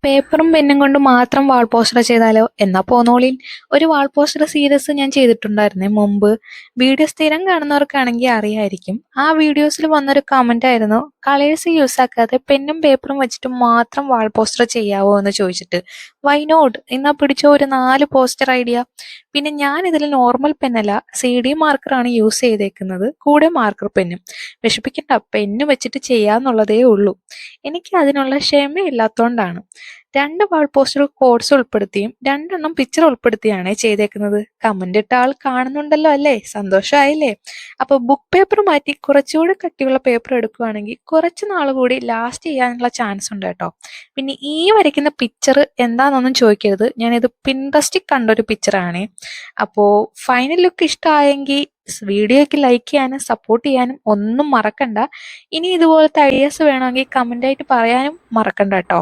പേപ്പറും പെന്നും കൊണ്ട് മാത്രം വാൾ പോസ്റ്റർ ചെയ്താലോ? എന്നാ പോന്നോളിൻ. ഒരു വാൾ പോസ്റ്റർ സീരീസ് ഞാൻ ചെയ്തിട്ടുണ്ടായിരുന്നേ മുമ്പ്. വീഡിയോ സ്ഥിരം കാണുന്നവർക്കാണെങ്കിൽ അറിയായിരിക്കും. ആ വീഡിയോസിൽ വന്നൊരു കമന്റ് ആയിരുന്നു, കളേഴ്സ് യൂസ് ആക്കാതെ പെന്നും പേപ്പറും വെച്ചിട്ട് മാത്രം വാൾ പോസ്റ്റർ ചെയ്യാവോ എന്ന് ചോദിച്ചിട്ട്. Why not? എന്നാ പിടിച്ചോ ഒരു 4 പോസ്റ്റർ ഐഡിയ. പിന്നെ ഞാൻ ഇതിൽ നോർമൽ പെന്നല്ല, CD മാർക്കറാണ് യൂസ് ചെയ്തേക്കുന്നത്, കൂടെ മാർക്കർ പെന്നും. വിഷമിക്കണ്ട, പെന്ന് വെച്ചിട്ട് ചെയ്യാന്നുള്ളതേ ഉള്ളൂ. എനിക്ക് അതിനുള്ള ക്ഷമയില്ലാത്തോണ്ടാണ്. 2 വാൾ പോസ്റ്റർ കോഡ്സ് ഉൾപ്പെടുത്തിയും 2 പിക്ചർ ഉൾപ്പെടുത്തിയാണ് ചെയ്തേക്കുന്നത്. കമന്റ് ഇട്ട ആൾ കാണുന്നുണ്ടല്ലോ അല്ലേ? സന്തോഷമായില്ലേ? അപ്പൊ ബുക്ക് പേപ്പർ മാറ്റി കുറച്ചുകൂടി കട്ടിയുള്ള പേപ്പർ എടുക്കുകയാണെങ്കിൽ കുറച്ച് നാൾ കൂടി ലാസ്റ്റ് ചെയ്യാനുള്ള ചാൻസ് ഉണ്ട് കേട്ടോ. പിന്നെ ഈ വരയ്ക്കുന്ന പിക്ചർ എന്താണെന്നൊന്നും ചോദിക്കരുത്, ഞാനിത് പിൻട്രസ്റ്റിൽ കണ്ടൊരു പിക്ചറാണേ. അപ്പോൾ ഫൈനൽ ലുക്ക് ഇഷ്ടമായെങ്കിൽ വീഡിയോയ്ക്ക് ലൈക്ക് ചെയ്യാനും സപ്പോർട്ട് ചെയ്യാനും ഒന്നും മറക്കണ്ട. ഇനി ഇതുപോലത്തെ ഐഡിയാസ് വേണമെങ്കിൽ കമൻ്റായിട്ട് പറയാനും മറക്കണ്ട കേട്ടോ.